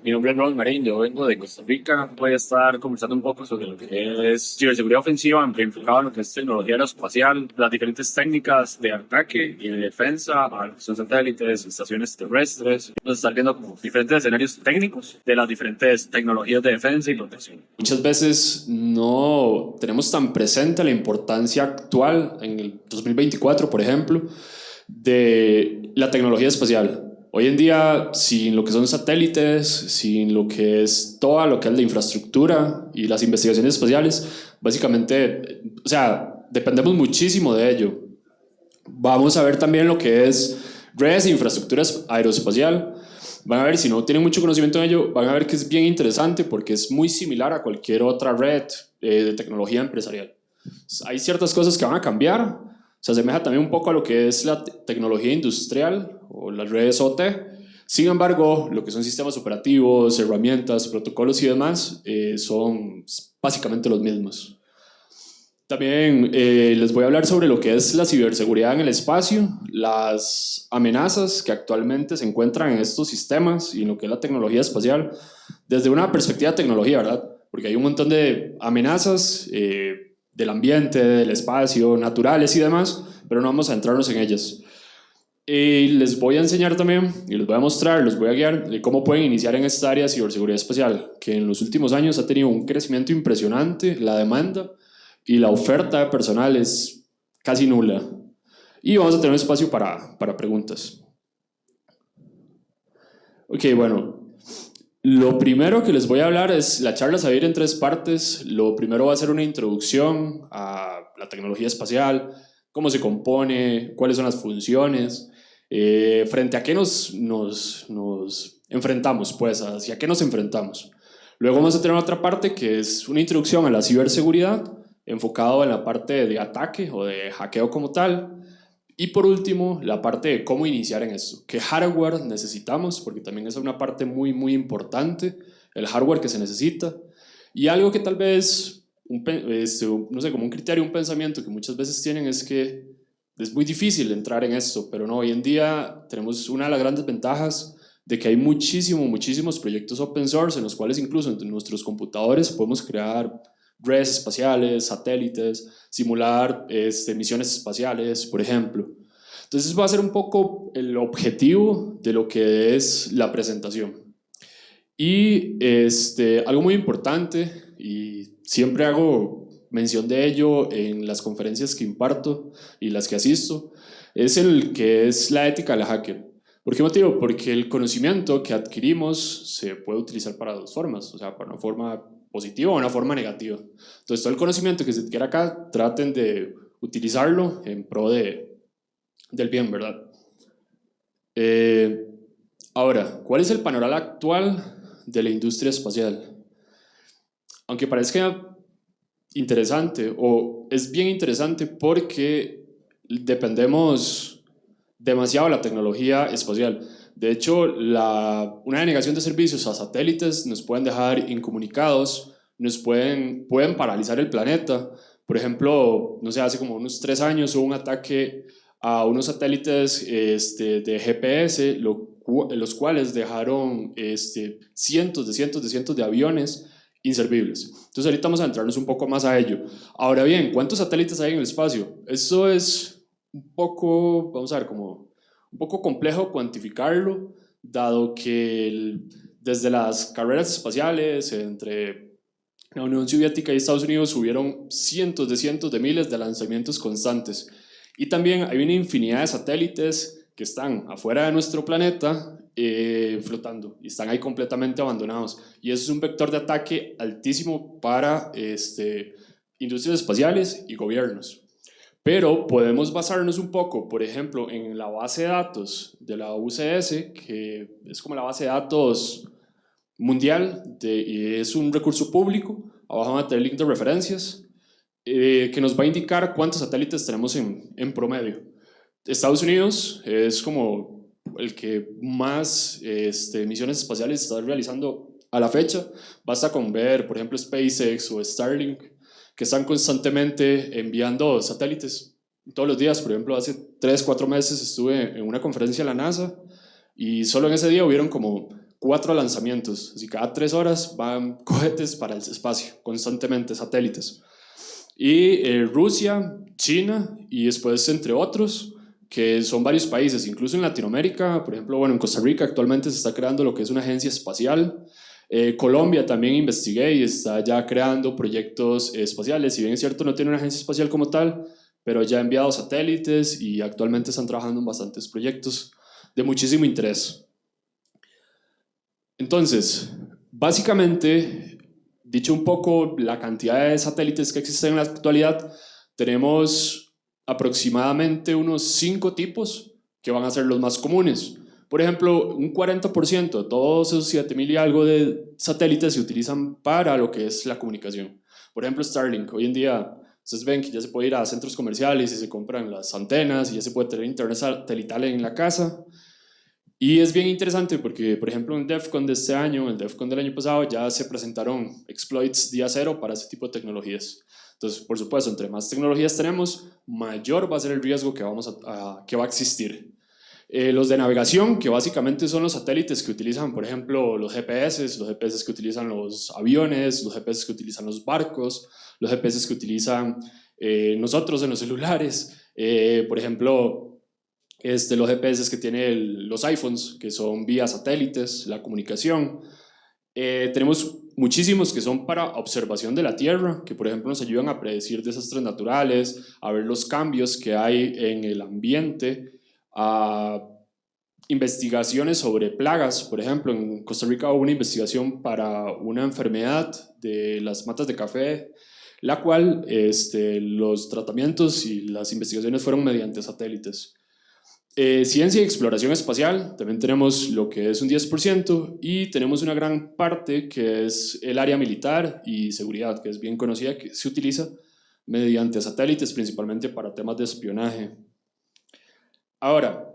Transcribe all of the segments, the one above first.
Mi nombre es Ron Marín, yo vengo de Costa Rica. Voy a estar conversando un poco sobre lo que es ciberseguridad ofensiva, enfocado en lo que es tecnología aeroespacial, las diferentes técnicas de ataque y de defensa, a lo que son satélites, estaciones terrestres. Vamos a estar viendo como diferentes escenarios técnicos de las diferentes tecnologías de defensa y protección. Muchas veces no tenemos tan presente la importancia actual, en el 2024, por ejemplo, de la tecnología espacial. Hoy en día, sin lo que son satélites, sin lo que es toda lo que es la infraestructura y las investigaciones espaciales, básicamente, o sea, dependemos muchísimo de ello. Vamos a ver también lo que es redes e infraestructura aeroespacial. Van a ver, si no tienen mucho conocimiento en ello, van a ver que es bien interesante porque es muy similar a cualquier otra red de tecnología empresarial. Hay ciertas cosas que van a cambiar, se asemeja también un poco a lo que es la tecnología industrial o las redes OT. Sin embargo, lo que son sistemas operativos, herramientas, protocolos y demás son básicamente los mismos. También les voy a hablar sobre lo que es la ciberseguridad en el espacio, las amenazas que actualmente se encuentran en estos sistemas y en lo que es la tecnología espacial, desde una perspectiva de tecnología, ¿verdad? Porque hay un montón de amenazas del ambiente, del espacio, naturales y demás, pero no vamos a entrarnos en ellas. Y les voy a enseñar también, y les voy a mostrar, les voy a guiar de cómo pueden iniciar en esta área de ciberseguridad espacial, que en los últimos años ha tenido un crecimiento impresionante, la demanda y la oferta de personal es casi nula. Y vamos a tener un espacio para preguntas. Ok, bueno, lo primero que les voy a hablar es, la charla se va a ir en tres partes. Lo primero va a ser una introducción a la tecnología espacial, cómo se compone, cuáles son las funciones, frente a qué nos enfrentamos, pues, hacia qué nos enfrentamos. Luego vamos a tener otra parte que es una introducción a la ciberseguridad, enfocado en la parte de ataque o de hackeo como tal. Y por último, la parte de cómo iniciar en esto. ¿Qué hardware necesitamos? Porque también es una parte muy, muy importante, el hardware que se necesita. Y algo que tal vez, no sé, como un criterio, un pensamiento que muchas veces tienen es que es muy difícil entrar en esto, pero no, hoy en día tenemos una de las grandes ventajas de que hay muchísimos proyectos open source en los cuales incluso entre nuestros computadores podemos crear redes espaciales, satélites, simular misiones espaciales, por ejemplo. Entonces va a ser un poco el objetivo de lo que es la presentación. Y algo muy importante, y siempre hago mención de ello en las conferencias que imparto y las que asisto, es el que es la ética del hacker. ¿Por qué motivo? Porque el conocimiento que adquirimos se puede utilizar para dos formas, o sea, para una forma positiva o una forma negativa. Entonces, todo el conocimiento que se adquiere acá, traten de utilizarlo en pro del bien, ¿verdad? Eh, Ahora, ¿cuál es el panorama actual de la industria espacial? Aunque parezca interesante, o es bien interesante porque dependemos demasiado de la tecnología espacial. De hecho, una denegación de servicios a satélites nos pueden dejar incomunicados, pueden paralizar el planeta. Por ejemplo, no sé, hace como unos 3 años hubo un ataque a unos satélites de GPS, los cuales dejaron cientos de aviones inservibles. Entonces ahorita vamos a entrarnos un poco más a ello. Ahora bien, ¿cuántos satélites hay en el espacio? Eso es un poco, vamos a ver, como un poco complejo cuantificarlo, dado que desde las carreras espaciales entre la Unión Soviética y Estados Unidos hubieron cientos de miles de lanzamientos constantes. Y también hay una infinidad de satélites que están afuera de nuestro planeta flotando y están ahí completamente abandonados. Y eso es un vector de ataque altísimo para industrias espaciales y gobiernos. Pero podemos basarnos un poco, por ejemplo, en la base de datos de la UCS, que es como la base de datos mundial, y es un recurso público. Abajo van a tener link de referencias que nos va a indicar cuántos satélites tenemos en promedio. Estados Unidos es como el que más misiones espaciales está realizando a la fecha. Basta con ver, por ejemplo, SpaceX o Starlink, que están constantemente enviando satélites todos los días. Por ejemplo, hace 3 4 meses estuve en una conferencia de la NASA y solo en ese día hubieron como 4 lanzamientos, así cada 3 horas van cohetes para el espacio, constantemente, satélites. Y Rusia, China y después entre otros, que son varios países, incluso en Latinoamérica, por ejemplo, bueno, en Costa Rica actualmente se está creando lo que es una agencia espacial. Colombia también investigué y está ya creando proyectos espaciales. Si bien es cierto, no tiene una agencia espacial como tal, pero ya ha enviado satélites y actualmente están trabajando en bastantes proyectos de muchísimo interés. Entonces, básicamente, dicho un poco la cantidad de satélites que existen en la actualidad, tenemos aproximadamente unos 5 tipos que van a ser los más comunes. Por ejemplo, un 40% de todos esos 7,000 y algo de satélites se utilizan para lo que es la comunicación. Por ejemplo, Starlink. Hoy en día, ustedes ven que ya se puede ir a centros comerciales y se compran las antenas y ya se puede tener internet satelital en la casa. Y es bien interesante porque, por ejemplo, en DEFCON de este año, en DEFCON del año pasado, ya se presentaron exploits día cero para ese tipo de tecnologías. Entonces, por supuesto, entre más tecnologías tenemos, mayor va a ser el riesgo que va a existir. Los de navegación, que básicamente son los satélites que utilizan, por ejemplo, los GPS que utilizan los aviones, los GPS que utilizan los barcos, los GPS que utilizan nosotros en los celulares, por ejemplo, los GPS que tienen los iPhones, que son vía satélites, la comunicación. Tenemos muchísimos que son para observación de la Tierra, que por ejemplo nos ayudan a predecir desastres naturales, a ver los cambios que hay en el ambiente, a investigaciones sobre plagas. Por ejemplo, en Costa Rica hubo una investigación para una enfermedad de las matas de café, la cual los tratamientos y las investigaciones fueron mediante satélites. Ciencia y exploración espacial, también tenemos lo que es un 10% y tenemos una gran parte que es el área militar y seguridad, que es bien conocida, que se utiliza mediante satélites principalmente para temas de espionaje. Ahora,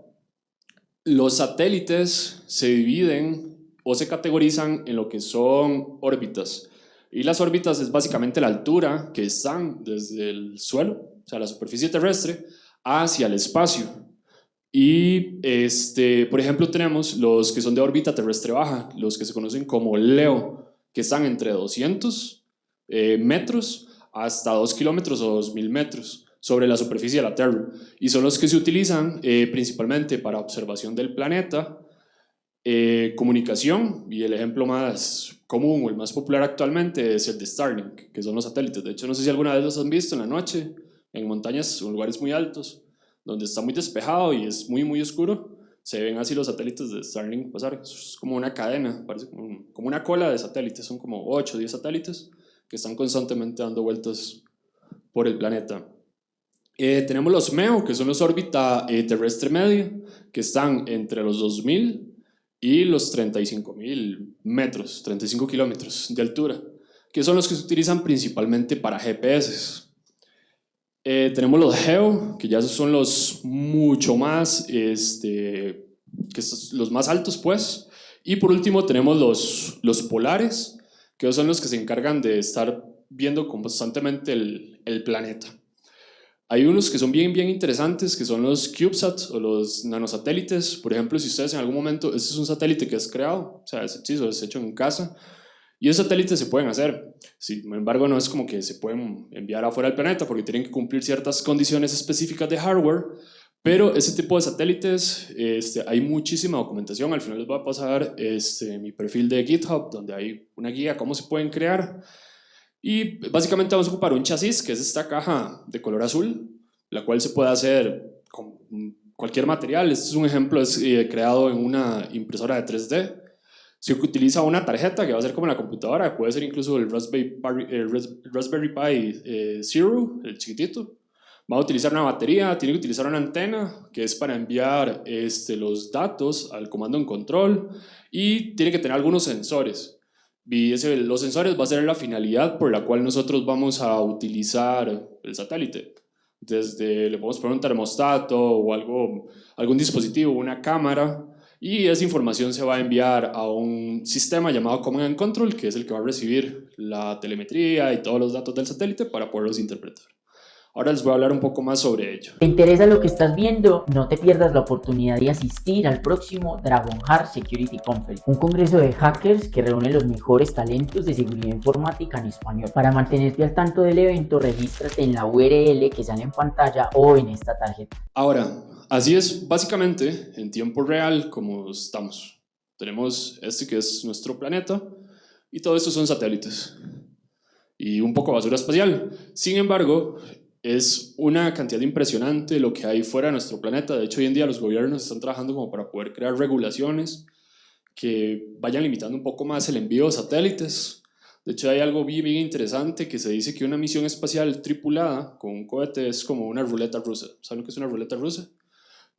los satélites se dividen o se categorizan en lo que son órbitas, y las órbitas es básicamente la altura que están desde el suelo, o sea la superficie terrestre, hacia el espacio. Y por ejemplo tenemos los que son de órbita terrestre baja, los que se conocen como LEO, que están entre 200 metros hasta 2 kilómetros o 2000 metros sobre la superficie de la Tierra, y son los que se utilizan principalmente para observación del planeta, comunicación, y el ejemplo más común o el más popular actualmente es el de Starlink, que son los satélites. De hecho, no sé si alguna vez los han visto en la noche, en montañas o en lugares muy altos, donde está muy despejado y es muy muy oscuro, se ven así los satélites de Starlink pasar. Es como una cadena, parece como una cola de satélites, son como 8 o 10 satélites que están constantemente dando vueltas por el planeta. Tenemos los MEO, que son los órbita terrestre media, que están entre los 2000 y los 35,000 metros, 35 kilómetros de altura, que son los que se utilizan principalmente para GPS. Tenemos los GEO, que ya son los mucho más, los más altos pues. Y por último tenemos los polares, que son los que se encargan de estar viendo constantemente el planeta. Hay unos que son bien, bien interesantes, que son los CubeSats o los nanosatélites. Por ejemplo, si ustedes en algún momento, este es un satélite que es creado, o sea, es hecho en casa, y esos satélites se pueden hacer. Sin embargo, no es como que se pueden enviar afuera del planeta porque tienen que cumplir ciertas condiciones específicas de hardware, pero ese tipo de satélites, hay muchísima documentación. Al final les voy a pasar mi perfil de GitHub, donde hay una guía cómo se pueden crear. Y básicamente vamos a ocupar un chasis, que es esta caja de color azul, la cual se puede hacer con cualquier material. Este es un ejemplo, es creado en una impresora de 3D. Se utiliza una tarjeta que va a ser como la computadora, puede ser incluso el Raspberry Pi Zero, el chiquitito. Va a utilizar una batería, tiene que utilizar una antena que es para enviar los datos al comando en control, y tiene que tener algunos sensores. Y los sensores va a ser la finalidad por la cual nosotros vamos a utilizar el satélite. Le podemos poner un termostato o algún dispositivo, una cámara, y esa información se va a enviar a un sistema llamado Command and Control, que es el que va a recibir la telemetría y todos los datos del satélite para poderlos interpretar. Ahora les voy a hablar un poco más sobre ello. ¿Te interesa lo que estás viendo? No te pierdas la oportunidad de asistir al próximo Dragonheart Security Conference, un congreso de hackers que reúne los mejores talentos de seguridad informática en español. Para mantenerte al tanto del evento, regístrate en la URL que sale en pantalla o en esta tarjeta. Ahora, así es básicamente en tiempo real como estamos. Tenemos este que es nuestro planeta y todo esto son satélites y un poco basura espacial. Sin embargo, es una cantidad impresionante lo que hay fuera de nuestro planeta. De hecho, hoy en día los gobiernos están trabajando como para poder crear regulaciones que vayan limitando un poco más el envío de satélites. De hecho, hay algo bien interesante que se dice que una misión espacial tripulada con un cohete es como una ruleta rusa. ¿Saben lo que es una ruleta rusa?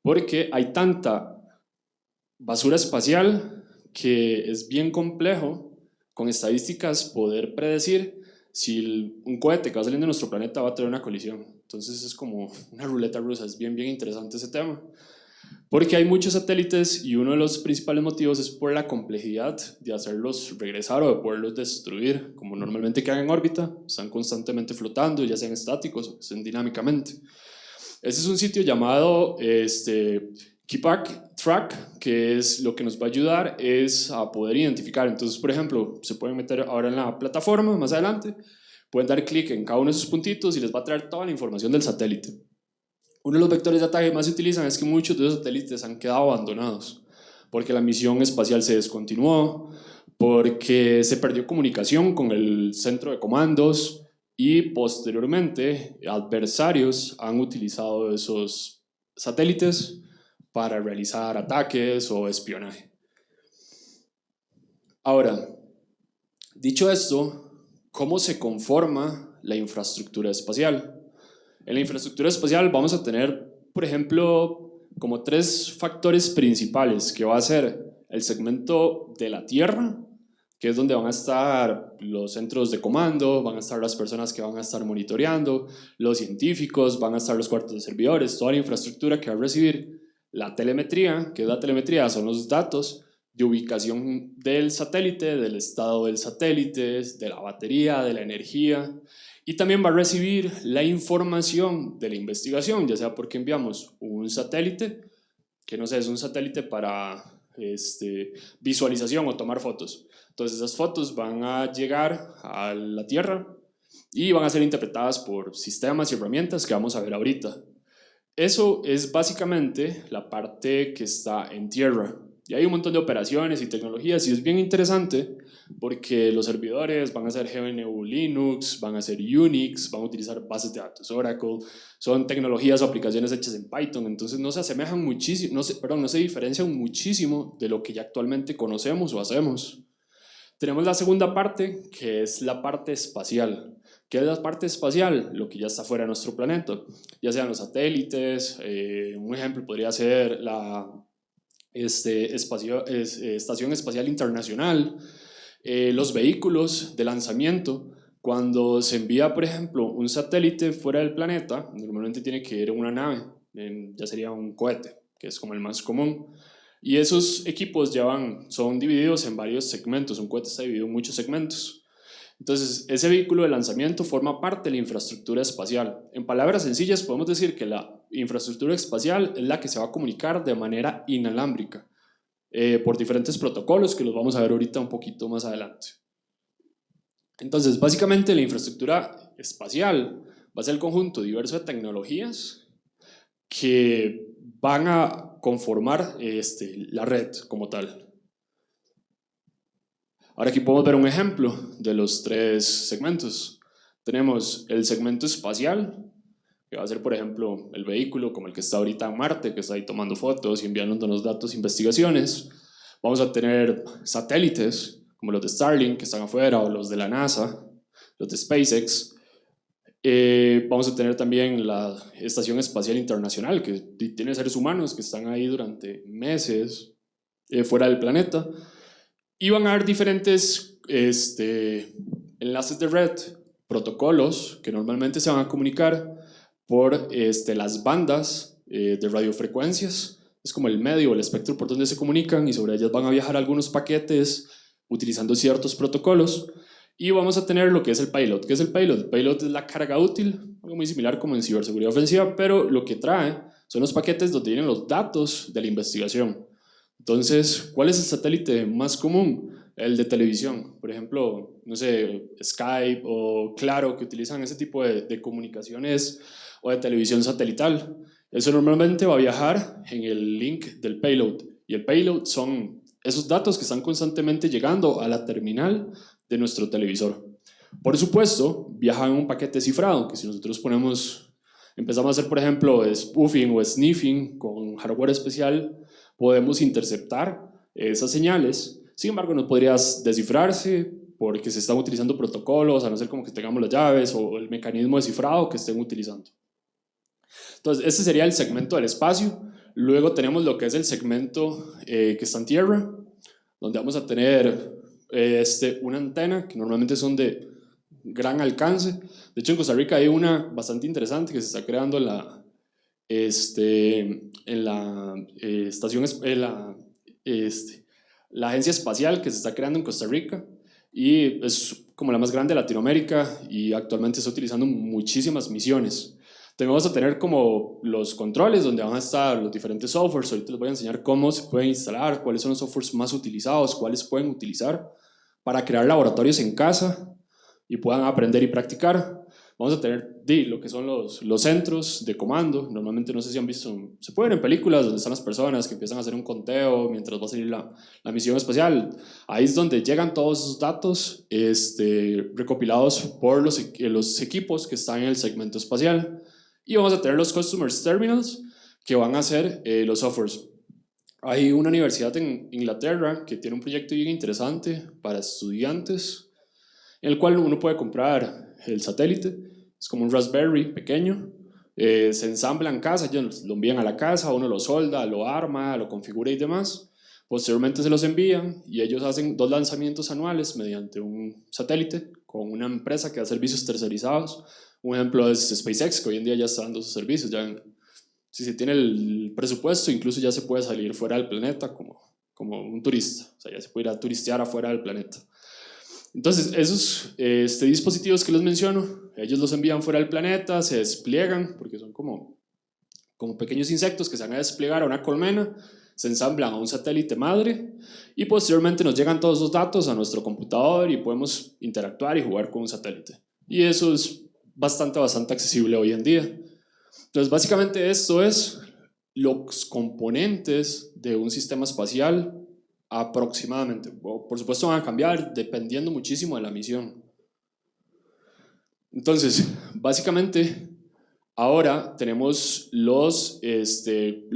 Porque hay tanta basura espacial que es bien complejo con estadísticas poder predecir si un cohete que va saliendo de nuestro planeta va a tener una colisión. Entonces es como una ruleta rusa, es bien interesante ese tema. Porque hay muchos satélites y uno de los principales motivos es por la complejidad de hacerlos regresar o de poderlos destruir. Como normalmente quedan en órbita, están constantemente flotando, ya sean estáticos o sean dinámicamente. Este es un sitio llamado Keepack Track, que es lo que nos va a ayudar es a poder identificar. Entonces, por ejemplo, se pueden meter ahora en la plataforma más adelante, pueden dar clic en cada uno de esos puntitos y les va a traer toda la información del satélite. Uno de los vectores de ataque más se utilizan es que muchos de esos satélites han quedado abandonados porque la misión espacial se descontinuó, porque se perdió comunicación con el centro de comandos y posteriormente adversarios han utilizado esos satélites para realizar ataques o espionaje. Ahora, dicho esto, ¿cómo se conforma la infraestructura espacial? En la infraestructura espacial vamos a tener, por ejemplo, como 3 factores principales, que va a ser el segmento de la Tierra, que es donde van a estar los centros de comando, van a estar las personas que van a estar monitoreando, los científicos, van a estar los cuartos de servidores, toda la infraestructura que va a recibir la telemetría, que es la telemetría, son los datos de ubicación del satélite, del estado del satélite, de la batería, de la energía, y también va a recibir la información de la investigación, ya sea porque enviamos un satélite, que no sé, es un satélite para visualización o tomar fotos. Entonces esas fotos van a llegar a la Tierra y van a ser interpretadas por sistemas y herramientas que vamos a ver ahorita. Eso es básicamente la parte que está en tierra. Y hay un montón de operaciones y tecnologías y es bien interesante porque los servidores van a ser GNU Linux, van a ser Unix, van a utilizar bases de datos Oracle, son tecnologías o aplicaciones hechas en Python, entonces no se asemejan muchísimo, no se diferencian muchísimo de lo que ya actualmente conocemos o hacemos. Tenemos la segunda parte, que es la parte espacial. ¿Qué es la parte espacial? Lo que ya está fuera de nuestro planeta, ya sean los satélites, un ejemplo podría ser la Estación Espacial Internacional, los vehículos de lanzamiento. Cuando se envía, por ejemplo, un satélite fuera del planeta, normalmente tiene que ir en una nave, ya sería un cohete, que es como el más común. Y esos equipos son divididos en varios segmentos, un cohete está dividido en muchos segmentos. Entonces, ese vehículo de lanzamiento forma parte de la infraestructura espacial. En palabras sencillas, podemos decir que la infraestructura espacial es la que se va a comunicar de manera inalámbrica por diferentes protocolos que los vamos a ver ahorita un poquito más adelante. Entonces, básicamente la infraestructura espacial va a ser el conjunto diverso de tecnologías que van a conformar la red como tal. Ahora aquí podemos ver un ejemplo de los 3 segmentos. Tenemos el segmento espacial, que va a ser, por ejemplo, el vehículo como el que está ahorita en Marte, que está ahí tomando fotos y enviándonos datos e investigaciones. Vamos a tener satélites, como los de Starlink, que están afuera, o los de la NASA, los de SpaceX. Vamos a tener también la Estación Espacial Internacional, que tiene seres humanos que están ahí durante meses fuera del planeta. Y van a haber diferentes enlaces de red, protocolos que normalmente se van a comunicar por las bandas de radiofrecuencias. Es como el medio o el espectro por donde se comunican y sobre ellas van a viajar algunos paquetes utilizando ciertos protocolos. Y vamos a tener lo que es el payload. ¿Qué es el payload? El payload es la carga útil, algo muy similar como en ciberseguridad ofensiva, pero lo que trae son los paquetes donde vienen los datos de la investigación. Entonces, ¿cuál es el satélite más común? El de televisión, por ejemplo, no sé, Skype o Claro, que utilizan ese tipo de comunicaciones o de televisión satelital. Eso normalmente va a viajar en el link del payload. Y el payload son esos datos que están constantemente llegando a la terminal de nuestro televisor. Por supuesto, viajan en un paquete cifrado, que si nosotros empezamos a hacer, por ejemplo, spoofing o sniffing con hardware especial, podemos interceptar esas señales. Sin embargo, no podrías descifrarse porque se están utilizando protocolos, a no ser como que tengamos las llaves o el mecanismo de cifrado que estén utilizando. Entonces, este sería el segmento del espacio. Luego tenemos lo que es el segmento que está en tierra, donde vamos a tener una antena que normalmente son de gran alcance. De hecho, en Costa Rica hay una bastante interesante que se está creando en la estación, la agencia espacial que se está creando en Costa Rica y es como la más grande de Latinoamérica y actualmente está utilizando muchísimas misiones. También vamos a tener como los controles donde van a estar los diferentes softwares. Ahorita les voy a enseñar cómo se pueden instalar, cuáles son los softwares más utilizados, cuáles pueden utilizar para crear laboratorios en casa y puedan aprender y practicar. Vamos a tener lo que son los centros de comando. Normalmente, no sé si han visto, se puede ver en películas donde están las personas que empiezan a hacer un conteo mientras va a salir la misión espacial. Ahí es donde llegan todos esos datos recopilados por los equipos que están en el segmento espacial. Y vamos a tener los Customers Terminals que van a ser los softwares. Hay una universidad en Inglaterra que tiene un proyecto bien interesante para estudiantes en el cual uno puede comprar el satélite, es como un Raspberry pequeño, se ensambla en casa, ellos lo envían a la casa, uno lo solda, lo arma, lo configura y demás, posteriormente se los envían y ellos hacen 2 lanzamientos anuales mediante un satélite con una empresa que da servicios tercerizados. Un ejemplo es SpaceX, que hoy en día ya está dando sus servicios, si se tiene el presupuesto, incluso ya se puede salir fuera del planeta como un turista, o sea, ya se puede ir a turistear afuera del planeta. Entonces, esos dispositivos que les menciono, ellos los envían fuera del planeta, se despliegan, porque son como pequeños insectos que se van a desplegar a una colmena, se ensamblan a un satélite madre y posteriormente nos llegan todos los datos a nuestro computador y podemos interactuar y jugar con un satélite. Y eso es bastante accesible hoy en día. Entonces, básicamente esto es los componentes de un sistema espacial aproximadamente. Por supuesto van a cambiar dependiendo muchísimo de la misión. Entonces, básicamente, ahora tenemos lo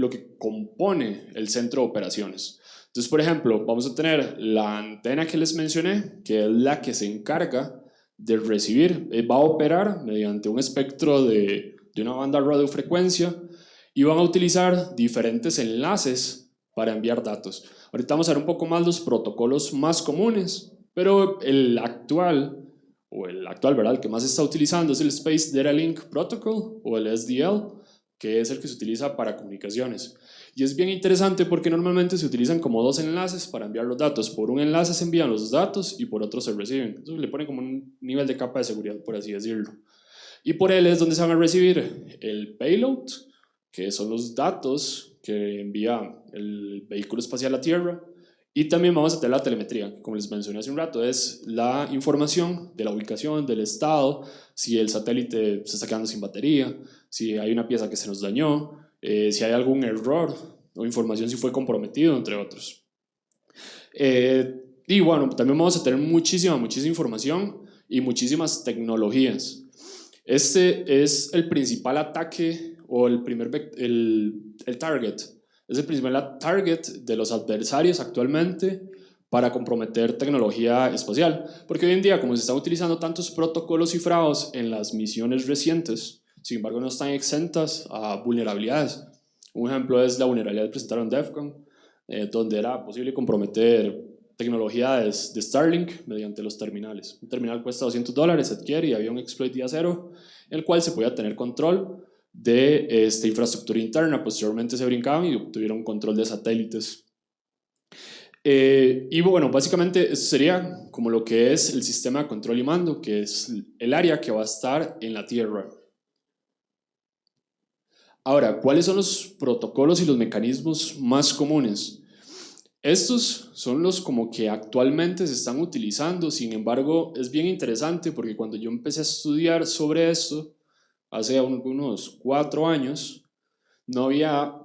que compone el centro de operaciones. Entonces, por ejemplo, vamos a tener la antena que les mencioné, que es la que se encarga de recibir, va a operar mediante un espectro de una banda radiofrecuencia y van a utilizar diferentes enlaces para enviar datos. Ahorita vamos a ver un poco más los protocolos más comunes, pero el actual, ¿verdad? El que más se está utilizando es el Space Data Link Protocol o el SDL, que es el que se utiliza para comunicaciones. Y es bien interesante porque normalmente se utilizan como 2 enlaces para enviar los datos. Por un enlace se envían los datos y por otro se reciben. Entonces le pone como un nivel de capa de seguridad, por así decirlo. Y por él es donde se van a recibir el payload, que son los datos que envía el vehículo espacial a Tierra, y también vamos a tener la telemetría, que como les mencioné hace un rato, es la información de la ubicación, del estado, si el satélite se está quedando sin batería, si hay una pieza que se nos dañó, si hay algún error o información si fue comprometido, entre otros. Y bueno, también vamos a tener muchísima información y muchísimas tecnologías. Este es el principal ataque o el target. Es el principal target de los adversarios actualmente para comprometer tecnología espacial. Porque hoy en día, como se están utilizando tantos protocolos cifrados en las misiones recientes, sin embargo no están exentas a vulnerabilidades. Un ejemplo es la vulnerabilidad que presentaron DEFCON, donde era posible comprometer tecnologías de Starlink mediante los terminales. Un terminal cuesta $200, se adquiere y había un exploit día cero, en el cual se podía tener control de infraestructura interna. Posteriormente se brincaban y obtuvieron control de satélites. Y bueno, básicamente eso sería como lo que es el sistema de control y mando, que es el área que va a estar en la Tierra. Ahora, ¿cuáles son los protocolos y los mecanismos más comunes? Estos son los como que actualmente se están utilizando. Sin embargo, es bien interesante porque cuando yo empecé a estudiar sobre esto, hace unos 4 años, no había,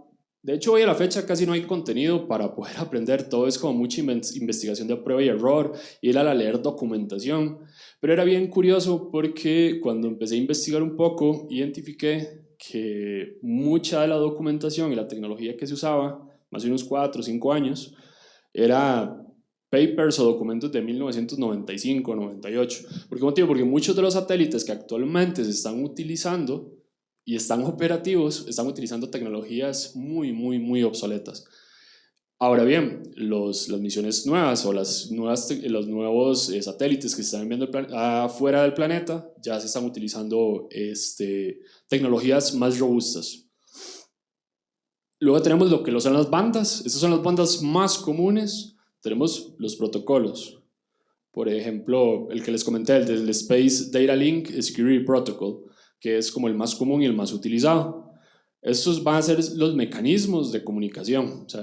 de hecho hoy a la fecha casi no hay contenido para poder aprender, todo es como mucha investigación de prueba y error, ir a leer documentación, pero era bien curioso porque cuando empecé a investigar un poco, identifiqué que mucha de la documentación y la tecnología que se usaba, más de unos 4 o 5 años, era papers o documentos de 1995 o 98. ¿Por qué motivo? Porque muchos de los satélites que actualmente se están utilizando y están operativos, están utilizando tecnologías muy obsoletas. Ahora bien, las misiones nuevas o los nuevos satélites que se están enviando afuera del planeta ya se están utilizando tecnologías más robustas. Luego tenemos lo que son las bandas. Estas son las bandas más comunes. Tenemos los protocolos. Por ejemplo, el que les comenté, el del Space Data Link Security Protocol, que es como el más común y el más utilizado. Estos van a ser los mecanismos de comunicación. O sea,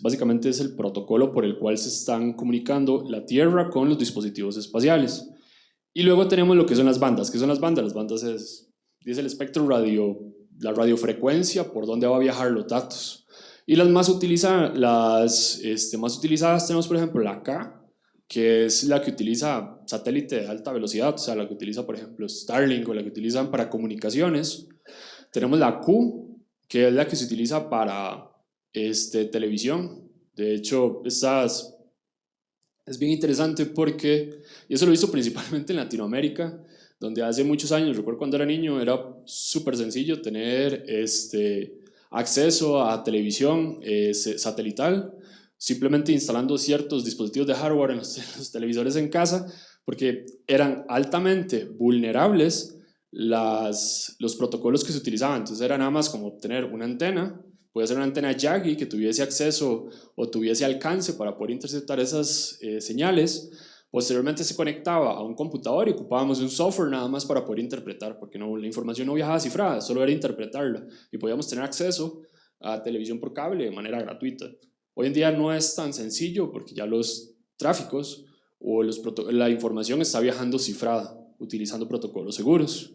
básicamente es el protocolo por el cual se están comunicando la Tierra con los dispositivos espaciales. Y luego tenemos lo que son las bandas. ¿Qué son las bandas? Las bandas es el espectro radio, la radiofrecuencia por donde va a viajar los datos. Y las más utilizadas tenemos, por ejemplo, la K, que es la que utiliza satélite de alta velocidad, o sea, la que utiliza, por ejemplo, Starlink, o la que utilizan para comunicaciones. Tenemos la Q, que es la que se utiliza para televisión. De hecho, es bien interesante porque, y eso lo he visto principalmente en Latinoamérica, donde hace muchos años, recuerdo cuando era niño, era súper sencillo tener acceso a televisión satelital, simplemente instalando ciertos dispositivos de hardware en los televisores en casa, porque eran altamente vulnerables los protocolos que se utilizaban. Entonces era nada más como tener una antena, puede ser una antena Yagi que tuviese acceso o tuviese alcance para poder interceptar esas señales. Posteriormente se conectaba a un computador y ocupábamos un software nada más para poder interpretar, porque la información no viajaba cifrada, solo era interpretarla, y podíamos tener acceso a televisión por cable de manera gratuita. Hoy en día no es tan sencillo porque ya los tráficos o la información está viajando cifrada, utilizando protocolos seguros.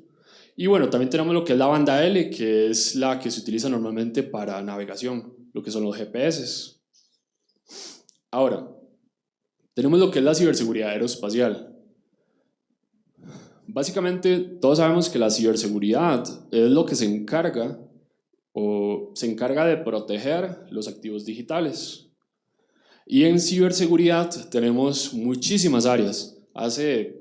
Y bueno, también tenemos lo que es la banda L, que es la que se utiliza normalmente para navegación, lo que son los GPS. Ahora, tenemos lo que es la ciberseguridad aeroespacial. Básicamente, todos sabemos que la ciberseguridad es lo que se encarga de proteger los activos digitales. Y en ciberseguridad tenemos muchísimas áreas. Hace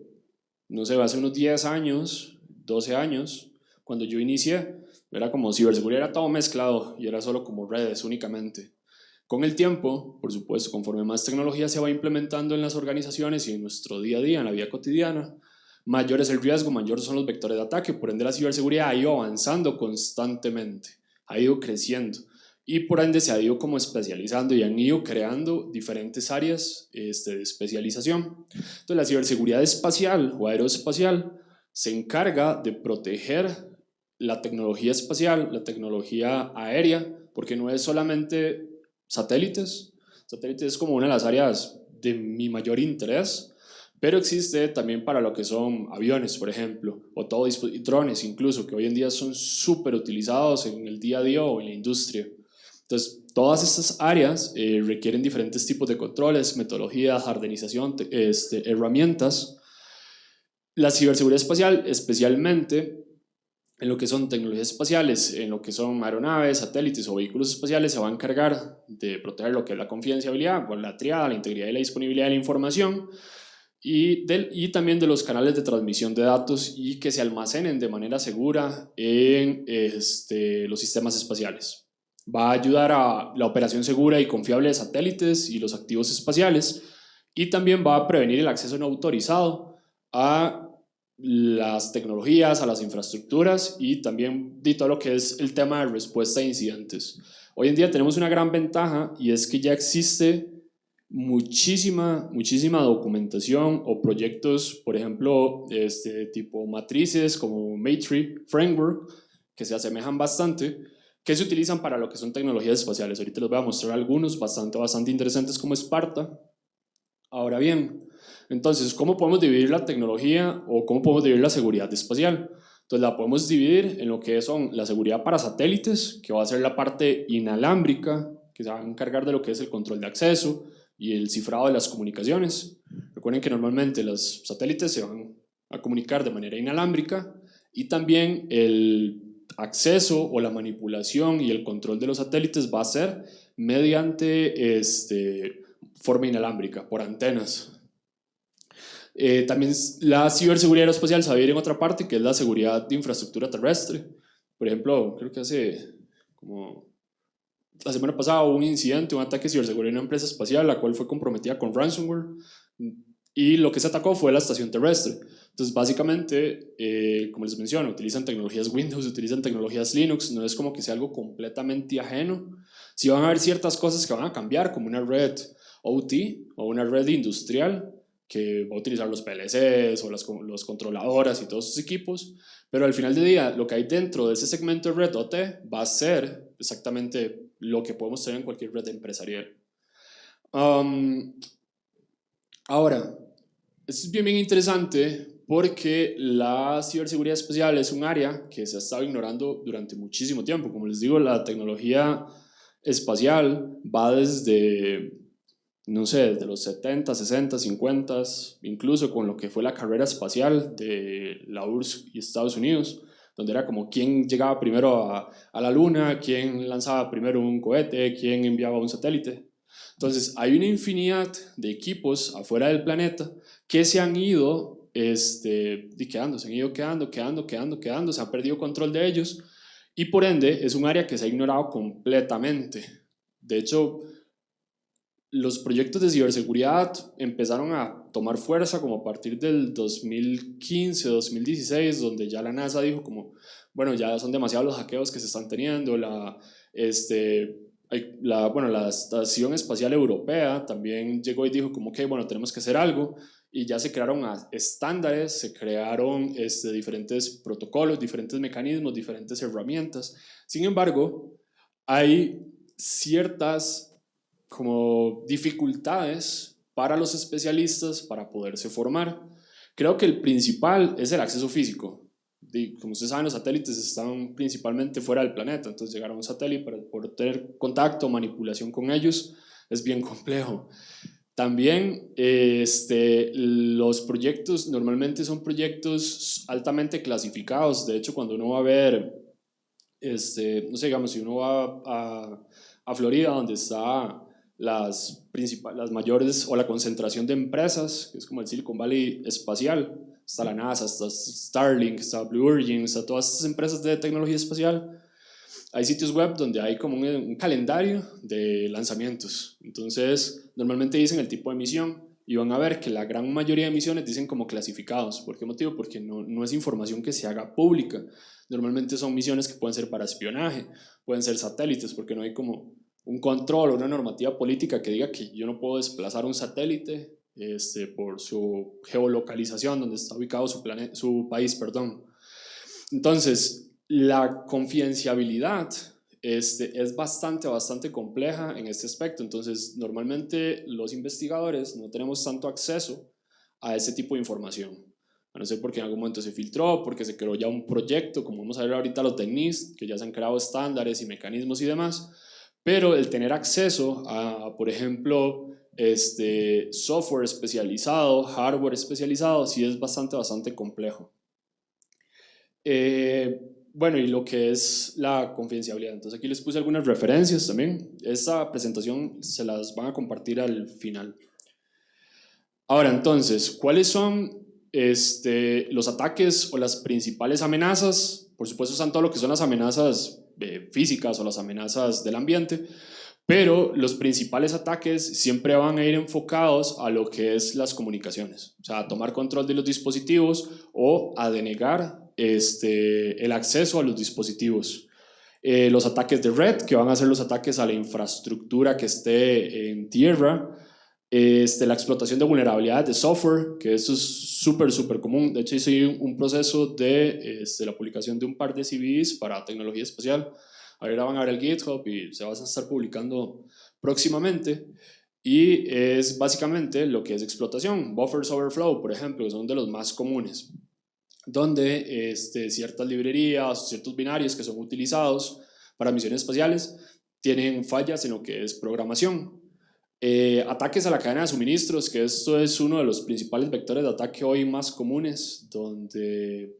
unos 10 años, 12 años, cuando yo inicié, era como ciberseguridad, era todo mezclado y era solo como redes únicamente. Con el tiempo, por supuesto, conforme más tecnología se va implementando en las organizaciones y en nuestro día a día, en la vida cotidiana, mayor es el riesgo, mayores son los vectores de ataque. Por ende, la ciberseguridad ha ido avanzando constantemente, ha ido creciendo y por ende se ha ido como especializando y han ido creando diferentes áreas de especialización. Entonces, la ciberseguridad espacial o aeroespacial se encarga de proteger la tecnología espacial, la tecnología aérea, porque no es solamente satélites. Satélites es como una de las áreas de mi mayor interés, pero existe también para lo que son aviones, por ejemplo, o drones incluso, que hoy en día son súper utilizados en el día a día o en la industria. Entonces, todas estas áreas requieren diferentes tipos de controles, metodologías, jardinización, herramientas. La ciberseguridad espacial, especialmente en lo que son tecnologías espaciales, en lo que son aeronaves, satélites o vehículos espaciales, se va a encargar de proteger lo que es la confidencialidad, la triada, la integridad y la disponibilidad de la información y también de los canales de transmisión de datos y que se almacenen de manera segura en los sistemas espaciales. Va a ayudar a la operación segura y confiable de satélites y los activos espaciales y también va a prevenir el acceso no autorizado a las tecnologías, a las infraestructuras y también de todo lo que es el tema de respuesta a incidentes. Hoy en día tenemos una gran ventaja y es que ya existe muchísima documentación o proyectos, por ejemplo, tipo matrices como Matrix Framework, que se asemejan bastante, que se utilizan para lo que son tecnologías espaciales. Ahorita les voy a mostrar algunos bastante interesantes como Sparta. Ahora bien, entonces, ¿cómo podemos dividir la tecnología o cómo podemos dividir la seguridad espacial? Entonces la podemos dividir en lo que son la seguridad para satélites, que va a ser la parte inalámbrica, que se va a encargar de lo que es el control de acceso y el cifrado de las comunicaciones. Recuerden que normalmente los satélites se van a comunicar de manera inalámbrica, y también el acceso o la manipulación y el control de los satélites va a ser mediante forma inalámbrica, por antenas. También la ciberseguridad aeroespacial se va a ir en otra parte, que es la seguridad de infraestructura terrestre. Por ejemplo, creo que hace como la semana pasada hubo un incidente, un ataque de ciberseguridad en una empresa espacial, la cual fue comprometida con ransomware, y lo que se atacó fue la estación terrestre. Entonces básicamente, como les menciono, utilizan tecnologías Windows, utilizan tecnologías Linux, no es como que sea algo completamente ajeno. Sí van a haber ciertas cosas que van a cambiar, como una red OT o una red industrial, que va a utilizar los PLCs o los controladoras y todos esos equipos, pero al final del día lo que hay dentro de ese segmento de red OT va a ser exactamente lo que podemos tener en cualquier red empresarial. Ahora, esto es bien interesante porque la ciberseguridad espacial es un área que se ha estado ignorando durante muchísimo tiempo. Como les digo, la tecnología espacial va desde, no sé, desde los 70, 60, 50, incluso con lo que fue la carrera espacial de la URSS y Estados Unidos, donde era como quién llegaba primero a la luna, quién lanzaba primero un cohete, quién enviaba un satélite. Entonces hay una infinidad de equipos afuera del planeta que se han ido quedando, se han ido quedando, se ha perdido control de ellos, y por ende es un área que se ha ignorado completamente. De hecho, los proyectos de ciberseguridad empezaron a tomar fuerza como a partir del 2015, 2016, donde ya la NASA dijo como, bueno, ya son demasiados los hackeos que se están teniendo. La Estación Espacial Europea también llegó y dijo como, ok, bueno, tenemos que hacer algo, y ya se crearon estándares, se crearon diferentes protocolos, diferentes mecanismos, diferentes herramientas. Sin embargo, hay ciertas como dificultades para los especialistas para poderse formar. Creo que el principal es el acceso físico. Como ustedes saben, los satélites están principalmente fuera del planeta, entonces llegar a un satélite para poder tener contacto, manipulación con ellos, es bien complejo. También los proyectos normalmente son proyectos altamente clasificados. De hecho, cuando uno va a ver, no sé, digamos, si uno va a Florida, donde está las mayores o la concentración de empresas, que es como el Silicon Valley espacial, está la NASA, está Starlink, está Blue Origin, está todas estas empresas de tecnología espacial. Hay sitios web donde hay como un calendario de lanzamientos. Entonces, normalmente dicen el tipo de misión, y van a ver que la gran mayoría de misiones dicen como clasificados. ¿Por qué motivo? Porque no es información que se haga pública. Normalmente son misiones que pueden ser para espionaje, pueden ser satélites, porque no hay como un control o una normativa política que diga que yo no puedo desplazar un satélite por su geolocalización, donde está ubicado su país. Entonces, la confidencialidad es bastante compleja en este aspecto. Entonces, normalmente los investigadores no tenemos tanto acceso a ese tipo de información. A no ser porque en algún momento se filtró, porque se creó ya un proyecto, como vamos a ver ahorita los de NIST, que ya se han creado estándares y mecanismos y demás. Pero el tener acceso a, por ejemplo, software especializado, hardware especializado, sí es bastante complejo. Bueno, y lo que es la confidencialidad. Entonces aquí les puse algunas referencias también. Esta presentación se las van a compartir al final. Ahora, entonces, ¿cuáles son los ataques o las principales amenazas? Por supuesto están todo lo que son las amenazas físicas o las amenazas del ambiente, pero los principales ataques siempre van a ir enfocados a lo que es las comunicaciones, o sea, a tomar control de los dispositivos o a denegar el acceso a los dispositivos. Los ataques de red, que van a ser los ataques a la infraestructura que esté en tierra, La explotación de vulnerabilidades de software, que eso es súper común. De hecho, hice un proceso de la publicación de un par de CVEs para tecnología espacial. Ahora van a ver el GitHub y se van a estar publicando próximamente. Y es básicamente lo que es explotación. Buffers overflow, por ejemplo, son de los más comunes, donde ciertas librerías, ciertos binarios que son utilizados para misiones espaciales tienen fallas en lo que es programación. Ataques a la cadena de suministros, que esto es uno de los principales vectores de ataque hoy más comunes, donde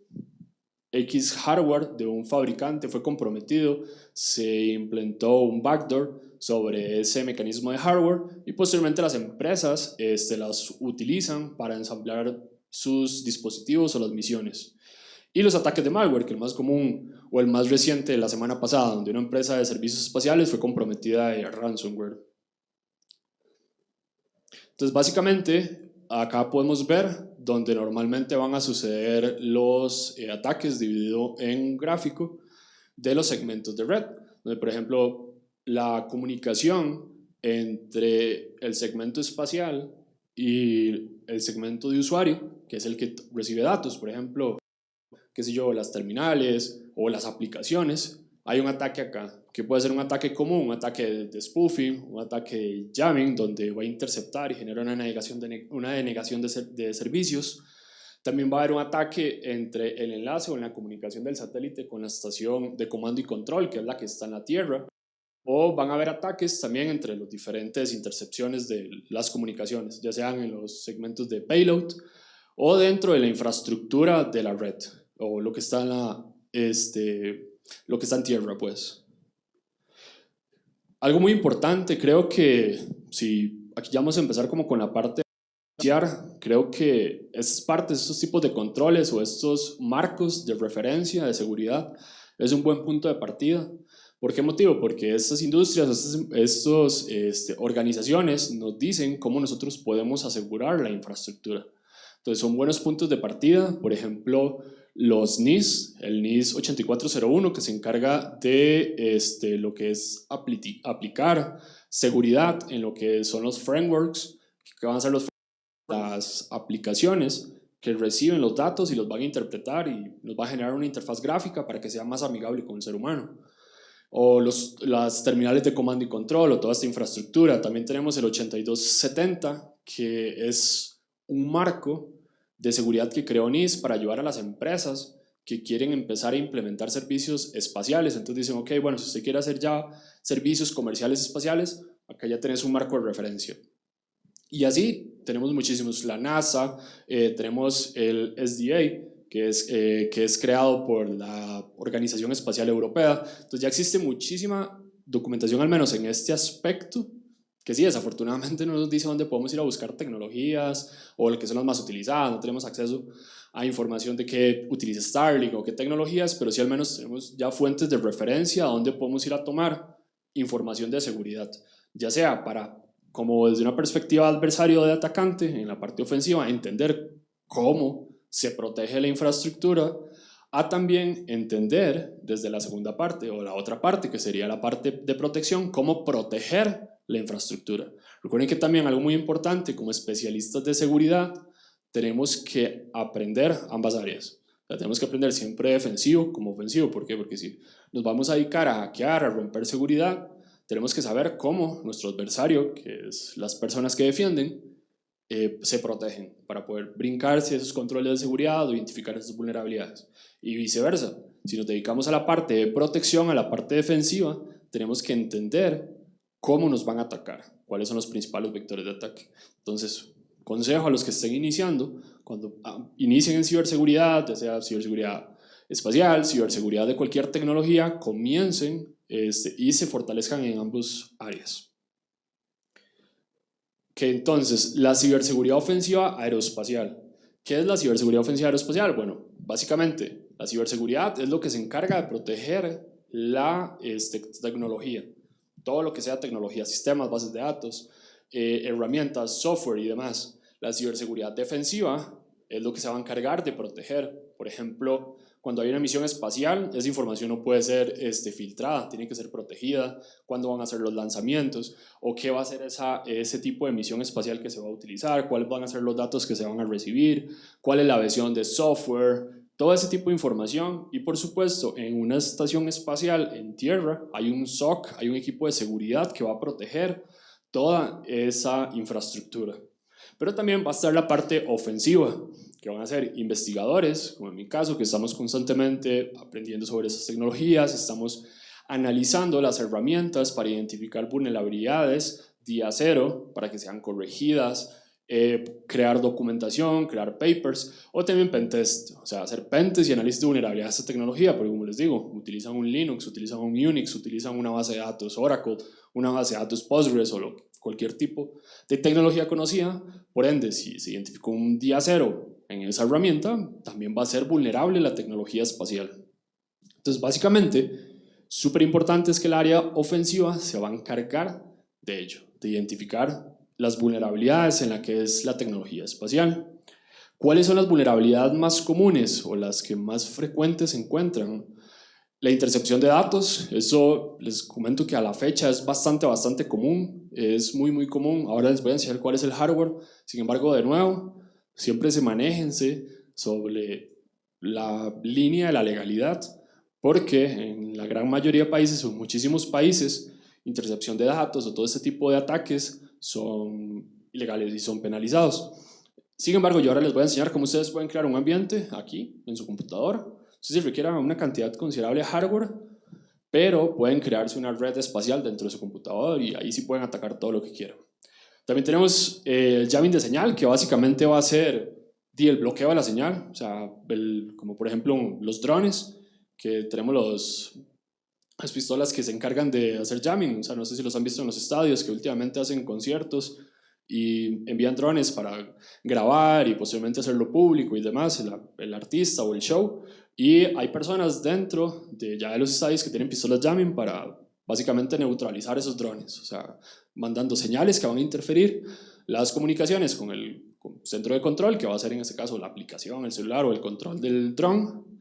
X hardware de un fabricante fue comprometido, se implementó un backdoor sobre ese mecanismo de hardware y posteriormente las empresas las utilizan para ensamblar sus dispositivos o las misiones. Y los ataques de malware, que el más común o el más reciente de la semana pasada, donde una empresa de servicios espaciales fue comprometida de ransomware. Entonces, básicamente, acá podemos ver donde normalmente van a suceder los ataques dividido en un gráfico de los segmentos de red, donde, por ejemplo, la comunicación entre el segmento espacial y el segmento de usuario, que es el que recibe datos, por ejemplo, qué sé yo, las terminales o las aplicaciones, hay un ataque acá, que puede ser un ataque común, un ataque de spoofing, un ataque de jamming, donde va a interceptar y genera una denegación de servicios. También va a haber un ataque entre el enlace o en la comunicación del satélite con la estación de comando y control, que es la que está en la Tierra. O van a haber ataques también entre las diferentes intercepciones de las comunicaciones, ya sean en los segmentos de payload o dentro de la infraestructura de la red, o lo que está lo que está en tierra, pues. Algo muy importante, creo que si aquí ya vamos a empezar como con la parte de iniciar, creo que estas partes, estos tipos de controles o estos marcos de referencia de seguridad es un buen punto de partida. ¿Por qué motivo? Porque estas industrias, estas organizaciones nos dicen cómo nosotros podemos asegurar la infraestructura. Entonces son buenos puntos de partida, por ejemplo, los NIS, el NIS 8401 que se encarga de lo que es aplicar seguridad en lo que son los frameworks, que van a ser las aplicaciones que reciben los datos y los van a interpretar y nos va a generar una interfaz gráfica para que sea más amigable con el ser humano. O las terminales de comando y control o toda esta infraestructura. También tenemos el 8270, que es un marco de seguridad que creó NIS para ayudar a las empresas que quieren empezar a implementar servicios espaciales. Entonces dicen, ok, bueno, si usted quiere hacer ya servicios comerciales espaciales, acá ya tenés un marco de referencia. Y así tenemos muchísimos. La NASA, tenemos el SDA, que es creado por la Organización Espacial Europea. Entonces ya existe muchísima documentación, al menos en este aspecto, que sí, desafortunadamente no nos dice dónde podemos ir a buscar tecnologías o que son las más utilizadas, no tenemos acceso a información de qué utiliza Starlink o qué tecnologías, pero sí al menos tenemos ya fuentes de referencia a dónde podemos ir a tomar información de seguridad, ya sea para, como desde una perspectiva de adversario o de atacante, en la parte ofensiva, entender cómo se protege la infraestructura, a también entender desde la segunda parte o la otra parte, que sería la parte de protección, cómo proteger la infraestructura. Recuerden que también algo muy importante, como especialistas de seguridad, tenemos que aprender ambas áreas. O sea, tenemos que aprender siempre defensivo como ofensivo. ¿Por qué? Porque si nos vamos a dedicar a hackear, a romper seguridad, tenemos que saber cómo nuestro adversario, que es las personas que defienden, se protegen para poder brincarse esos controles de seguridad o identificar esas vulnerabilidades. Y viceversa, si nos dedicamos a la parte de protección, a la parte defensiva, tenemos que entender cómo nos van a atacar, cuáles son los principales vectores de ataque. Entonces, consejo a los que estén iniciando, cuando inicien en ciberseguridad, ya sea ciberseguridad espacial, ciberseguridad de cualquier tecnología, comiencen y se fortalezcan en ambas áreas. Que entonces, la ciberseguridad ofensiva aeroespacial. ¿Qué es la ciberseguridad ofensiva aeroespacial? Bueno, básicamente, la ciberseguridad es lo que se encarga de proteger la tecnología. Todo lo que sea tecnología, sistemas, bases de datos, herramientas, software y demás. La ciberseguridad defensiva es lo que se va a encargar de proteger. Por ejemplo, cuando hay una misión espacial, esa información no puede ser filtrada, tiene que ser protegida, cuándo van a ser los lanzamientos, o qué va a ser ese tipo de misión espacial que se va a utilizar, cuáles van a ser los datos que se van a recibir, cuál es la versión de software, todo ese tipo de información. Y por supuesto, en una estación espacial en tierra hay un SOC, hay un equipo de seguridad que va a proteger toda esa infraestructura. Pero también va a estar la parte ofensiva, que van a ser investigadores, como en mi caso, que estamos constantemente aprendiendo sobre esas tecnologías, estamos analizando las herramientas para identificar vulnerabilidades día cero, para que sean corregidas, crear documentación, crear papers, o también pentest, o sea, hacer pentest y análisis de vulnerabilidad de esta tecnología, porque como les digo, utilizan un Linux, utilizan un Unix, utilizan una base de datos Oracle, una base de datos Postgres o cualquier tipo de tecnología conocida. Por ende, si se identificó un día cero en esa herramienta, también va a ser vulnerable la tecnología espacial. Entonces, básicamente, súper importante es que el área ofensiva se va a encargar de ello, de identificar las vulnerabilidades en la que es la tecnología espacial. ¿Cuáles son las vulnerabilidades más comunes o las que más frecuentes se encuentran? La intercepción de datos, eso les comento que a la fecha es bastante común, es muy común. Ahora les voy a enseñar cuál es el hardware. Sin embargo, de nuevo, siempre manéjense sobre la línea de la legalidad, porque en la gran mayoría de países, o muchísimos países, intercepción de datos o todo ese tipo de ataques son ilegales y son penalizados. Sin embargo, yo ahora les voy a enseñar cómo ustedes pueden crear un ambiente aquí en su computador. Sí se requiere una cantidad considerable de hardware, pero pueden crearse una red espacial dentro de su computador y ahí sí pueden atacar todo lo que quieran. También tenemos el jamming de señal, que básicamente va a ser el bloqueo de la señal, o sea, como por ejemplo los drones, que tenemos las pistolas que se encargan de hacer jamming, o sea, no sé si los han visto en los estadios, que últimamente hacen conciertos y envían drones para grabar y posteriormente hacerlo público y demás, el artista o el show. Y hay personas dentro de los estadios que tienen pistolas jamming para básicamente neutralizar esos drones, o sea, mandando señales que van a interferir las comunicaciones con el centro de control, que va a ser en este caso la aplicación, el celular o el control del dron,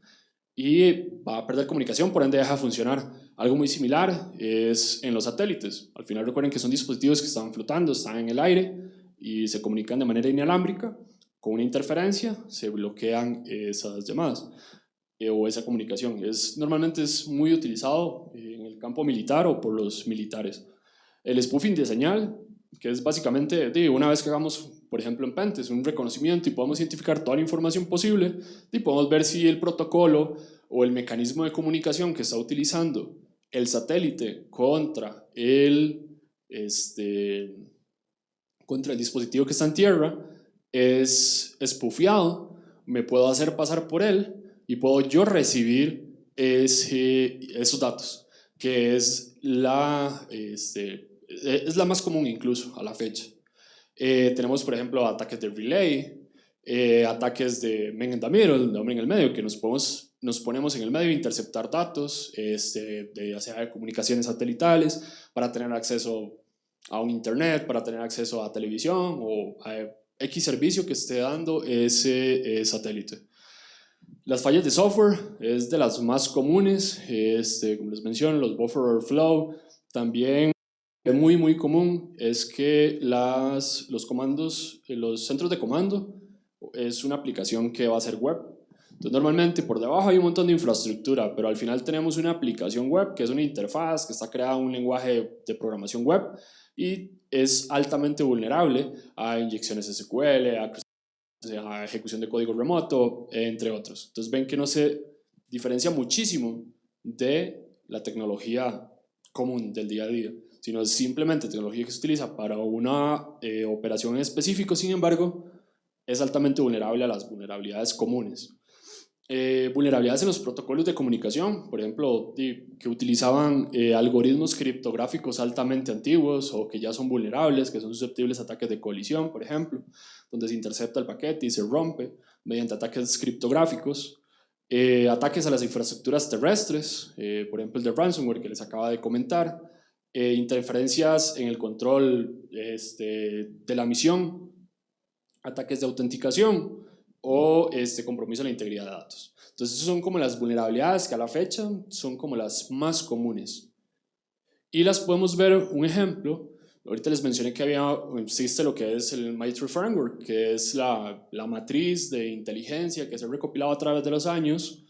y va a perder comunicación, por ende deja de funcionar. Algo muy similar es en los satélites. Al final recuerden que son dispositivos que están flotando, están en el aire y se comunican de manera inalámbrica. Con una interferencia se bloquean esas llamadas o esa comunicación. Normalmente es muy utilizado en el campo militar o por los militares. El spoofing de señal, que es básicamente, una vez que hagamos, por ejemplo en Pentest, un reconocimiento y podamos identificar toda la información posible, y podemos ver si el protocolo o el mecanismo de comunicación que está utilizando el satélite contra el dispositivo que está en tierra es spoofeado, me puedo hacer pasar por él y puedo yo recibir esos datos, que es la más común incluso a la fecha. Tenemos, por ejemplo, ataques de relay, ataques de man in the middle, de hombre en el medio, que nos ponemos en el medio a interceptar datos, ya sea de comunicaciones satelitales, para tener acceso a un internet, para tener acceso a televisión o a X servicio que esté dando ese satélite. Las fallas de software es de las más comunes, como les menciono, los buffer overflow. También es muy común es que los comandos, los centros de comando es una aplicación que va a ser web. Entonces normalmente por debajo hay un montón de infraestructura, pero al final tenemos una aplicación web que es una interfaz que está creada en un lenguaje de programación web y es altamente vulnerable a inyecciones SQL, a ejecución de código remoto, entre otros. Entonces ven que no se diferencia muchísimo de la tecnología común del día a día, sino es simplemente tecnología que se utiliza para una operación en específico. Sin embargo, es altamente vulnerable a las vulnerabilidades comunes. Vulnerabilidades en los protocolos de comunicación, por ejemplo, que utilizaban algoritmos criptográficos altamente antiguos o que ya son vulnerables, que son susceptibles a ataques de colisión, por ejemplo, donde se intercepta el paquete y se rompe mediante ataques criptográficos. Ataques a las infraestructuras terrestres, por ejemplo el de ransomware que les acaba de comentar. Interferencias en el control de la misión, ataques de autenticación, o compromiso a la integridad de datos. Entonces, esas son como las vulnerabilidades que a la fecha son como las más comunes. Y las podemos ver, un ejemplo, ahorita les mencioné que existe lo que es el MITRE Framework, que es la matriz de inteligencia que se ha recopilado a través de los años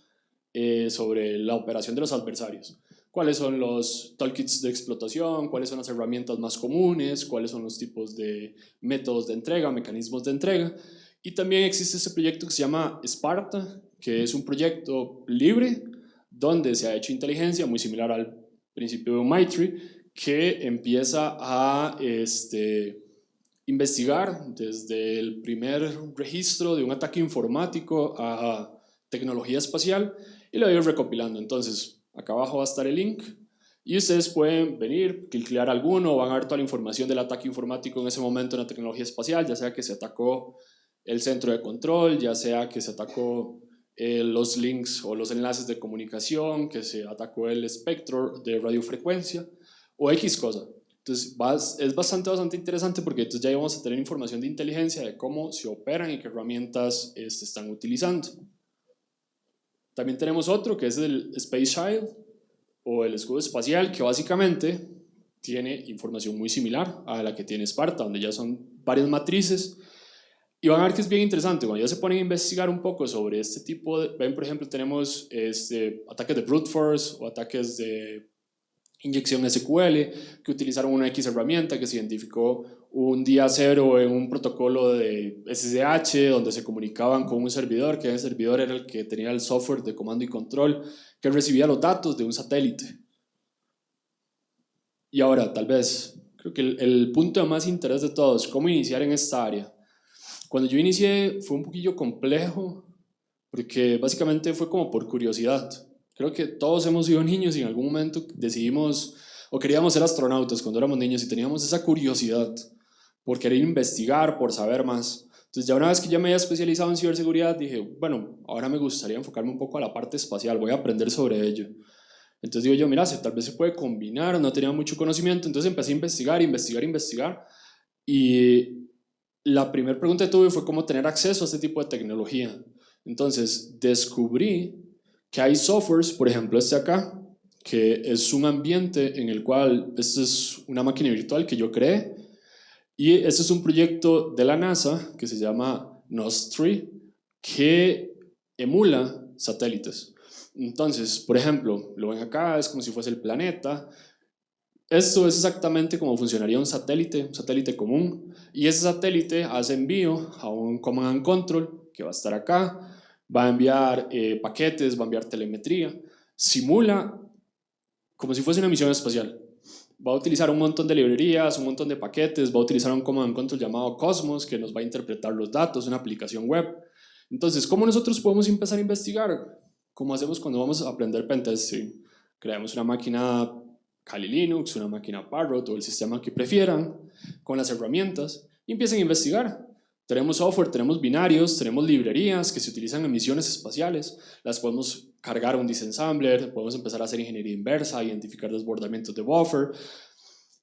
sobre la operación de los adversarios. ¿Cuáles son los toolkits de explotación? ¿Cuáles son las herramientas más comunes? ¿Cuáles son los tipos de métodos de entrega, mecanismos de entrega? Y también existe este proyecto que se llama Sparta, que es un proyecto libre donde se ha hecho inteligencia muy similar al principio de MITRE, que empieza a investigar desde el primer registro de un ataque informático a tecnología espacial y lo voy a ir recopilando. Entonces, acá abajo va a estar el link y ustedes pueden venir, clicar alguno, van a ver toda la información del ataque informático en ese momento en la tecnología espacial, ya sea que se atacó el centro de control, ya sea que se atacó los links o los enlaces de comunicación, que se atacó el espectro de radiofrecuencia o X cosa. Entonces es bastante interesante porque entonces ya vamos a tener información de inteligencia de cómo se operan y qué herramientas están utilizando. También tenemos otro que es el Space Shield o el escudo espacial, que básicamente tiene información muy similar a la que tiene Sparta, donde ya son varias matrices. Y van a ver que es bien interesante, cuando ya se ponen a investigar un poco sobre este tipo de... Ven, por ejemplo, tenemos ataques de brute force o ataques de inyección SQL, que utilizaron una X herramienta que se identificó un día cero en un protocolo de SSH, donde se comunicaban con un servidor, que el servidor era el que tenía el software de comando y control, que recibía los datos de un satélite. Y ahora, tal vez, creo que el punto de más interés de todos, cómo iniciar en esta área. Cuando yo inicié fue un poquillo complejo, porque básicamente fue como por curiosidad. Creo que todos hemos sido niños y en algún momento decidimos o queríamos ser astronautas cuando éramos niños y teníamos esa curiosidad por querer investigar, por saber más. Entonces ya una vez que ya me había especializado en ciberseguridad dije, bueno, ahora me gustaría enfocarme un poco a la parte espacial, voy a aprender sobre ello. Entonces digo yo, mira, tal vez se puede combinar, no tenía mucho conocimiento, entonces empecé a investigar y la primera pregunta que tuve fue cómo tener acceso a este tipo de tecnología. Entonces descubrí que hay softwares, por ejemplo este acá, que es un ambiente en el cual, esta es una máquina virtual que yo creé, y este es un proyecto de la NASA que se llama Nostri, que emula satélites. Entonces, por ejemplo, lo ven acá, es como si fuese el planeta. Esto es exactamente como funcionaría un satélite común, y ese satélite hace envío a un command and control que va a estar acá, va a enviar paquetes, va a enviar telemetría, simula como si fuese una misión espacial. Va a utilizar un montón de librerías, un montón de paquetes, va a utilizar un command and control llamado Cosmos que nos va a interpretar los datos, una aplicación web. Entonces, ¿cómo nosotros podemos empezar a investigar? ¿Cómo hacemos cuando vamos a aprender pentesting? Creamos una máquina Kali Linux, una máquina Parrot o el sistema que prefieran, con las herramientas, y empiecen a investigar. Tenemos software, tenemos binarios, tenemos librerías que se utilizan en misiones espaciales, las podemos cargar a un disensembler, podemos empezar a hacer ingeniería inversa, identificar desbordamientos de buffer.